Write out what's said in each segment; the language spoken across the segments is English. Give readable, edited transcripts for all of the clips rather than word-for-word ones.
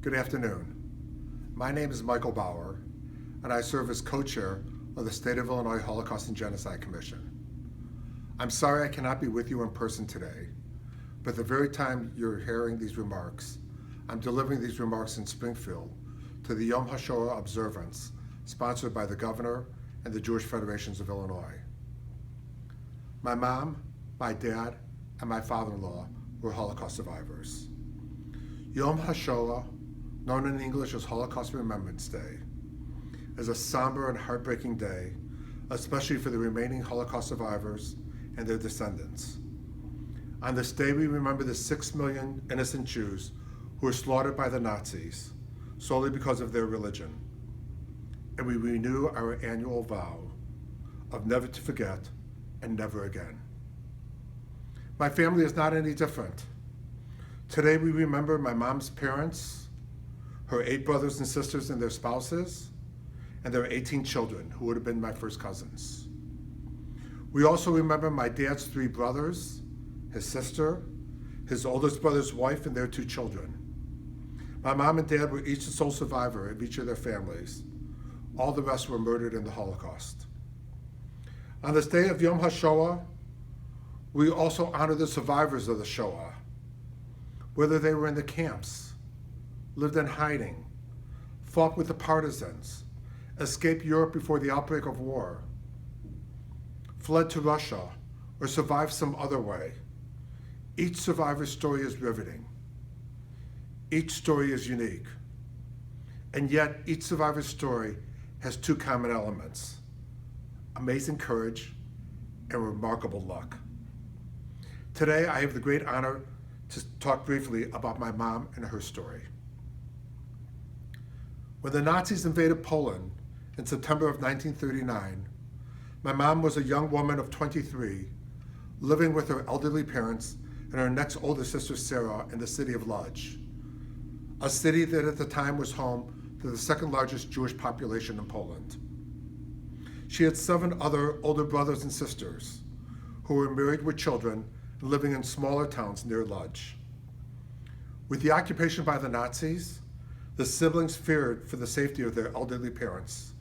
Good afternoon. My name is Michael Bauer, and I serve as co-chair of the State of Illinois Holocaust and Genocide Commission. I'm sorry I cannot be with you in person today, but the very time you're hearing these remarks, I'm delivering these remarks in Springfield to the Yom HaShoah observance sponsored by the Governor and the Jewish Federations of Illinois. My mom, my dad, and my father-in-law were Holocaust survivors. Yom HaShoah, known in English as Holocaust Remembrance Day, is a somber and heartbreaking day, especially for the remaining Holocaust survivors and their descendants. On this day, we remember the 6 million innocent Jews who were slaughtered by the Nazis solely because of their religion. And we renew our annual vow of never to forget and never again. My family is not any different. Today we remember my mom's parents, her 8 brothers and sisters and their spouses, and their 18 children who would have been my first cousins. We also remember my dad's 3 brothers, his sister, his oldest brother's wife, and their 2 children. My mom and dad were each the sole survivor of each of their families. All the rest were murdered in the Holocaust. On this day of Yom HaShoah, we also honor the survivors of the Shoah, whether they were in the camps, lived in hiding, fought with the partisans, escaped Europe before the outbreak of war, fled to Russia, or survived some other way. Each survivor's story is riveting. Each story is unique. And yet, each survivor's story has 2 common elements: amazing courage and remarkable luck. Today, I have the great honor to talk briefly about my mom and her story. When the Nazis invaded Poland in September of 1939, my mom was a young woman of 23, living with her elderly parents and her next older sister, Sarah, in the city of Lodz, a city that at the time was home to the 2nd largest Jewish population in Poland. She had 7 other older brothers and sisters who were married with children and living in smaller towns near Lodz. With the occupation by the Nazis, the siblings feared for the safety of their elderly parents,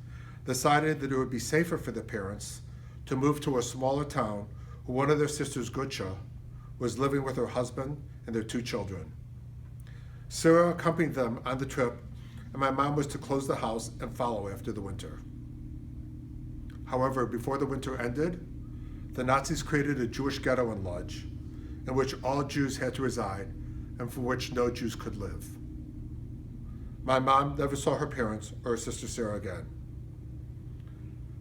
decided that it would be safer for the parents to move to a smaller town where one of their sisters, Gutscha, was living with her husband and their 2 children. Sarah accompanied them on the trip, and my mom was to close the house and follow after the winter. However, before the winter ended, the Nazis created a Jewish ghetto in Lodz, in which all Jews had to reside and for which no Jews could live. My mom never saw her parents or her sister Sarah again.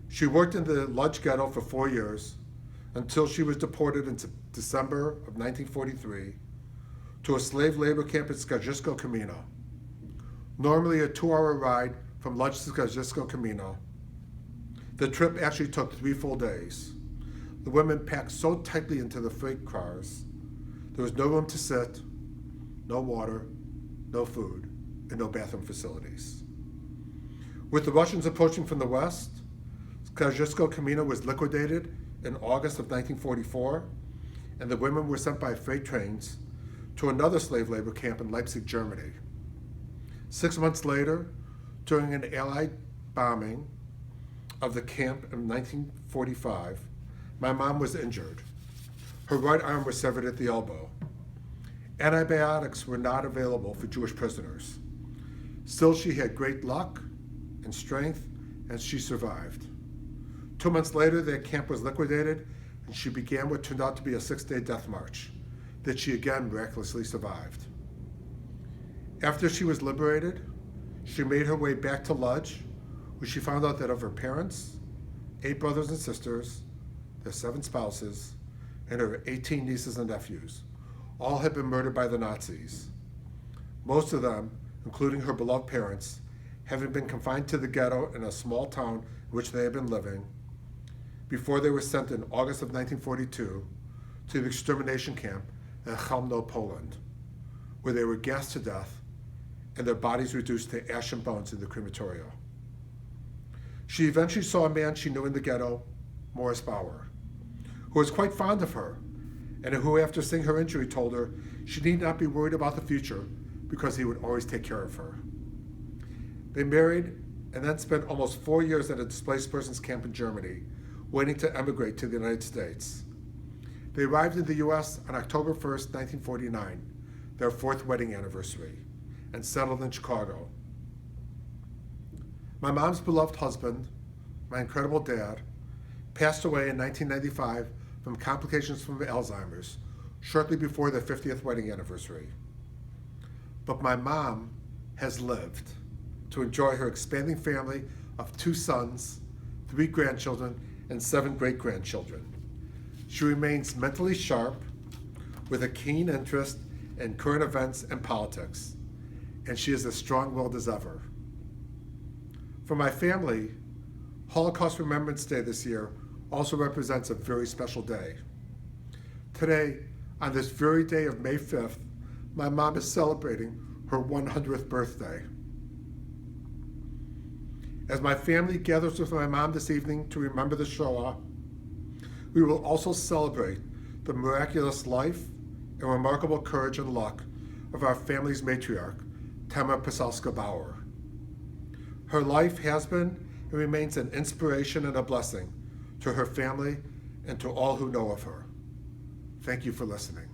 She worked in the Lodz ghetto for 4 years until she was deported in December of 1943 to a slave labor camp in Skarżysko-Kamino. Normally a 2-hour ride from Lodz to Skarżysko-Kamino, the trip actually took 3 full days. The women packed so tightly into the freight cars, there was no room to sit, no water, no food, and no bathroom facilities. With the Russians approaching from the west, Skarżysko-Kamino was liquidated in August of 1944, and the women were sent by freight trains to another slave labor camp in Leipzig, Germany. 6 months later, during an Allied bombing of the camp in 1945, my mom was injured. Her right arm was severed at the elbow. Antibiotics were not available for Jewish prisoners. Still, she had great luck and strength, and she survived. 2 months later, that camp was liquidated, and she began what turned out to be a 6-day death march that she again miraculously survived. After she was liberated, she made her way back to Lodz, where she found out that of her parents, 8 brothers and sisters, their 7 spouses, and her 18 nieces and nephews, all had been murdered by the Nazis. Most of them, including her beloved parents, having been confined to the ghetto in a small town in which they had been living, before they were sent in August of 1942 to the extermination camp in Chelmno, Poland, where they were gassed to death and their bodies reduced to ash and bones in the crematoria. She eventually saw a man she knew in the ghetto, Morris Bauer, who was quite fond of her, and who, after seeing her injury, told her she need not be worried about the future because he would always take care of her. They married and then spent almost 4 years at a displaced persons camp in Germany, waiting to emigrate to the United States. They arrived in the US on October 1st, 1949, their 4th wedding anniversary, and settled in Chicago. My mom's beloved husband, my incredible dad, passed away in 1995 from complications from Alzheimer's, shortly before their 50th wedding anniversary. But my mom has lived to enjoy her expanding family of 2 sons, 3 grandchildren, and 7 great-grandchildren. She remains mentally sharp, with a keen interest in current events and politics, and she is as strong-willed as ever. For my family, Holocaust Remembrance Day this year also represents a very special day. Today, on this very day of May 5th, my mom is celebrating her 100th birthday. As my family gathers with my mom this evening to remember the Shoah, we will also celebrate the miraculous life and remarkable courage and luck of our family's matriarch, Tamara Bauer. Her life has been and remains an inspiration and a blessing to her family and to all who know of her. Thank you for listening.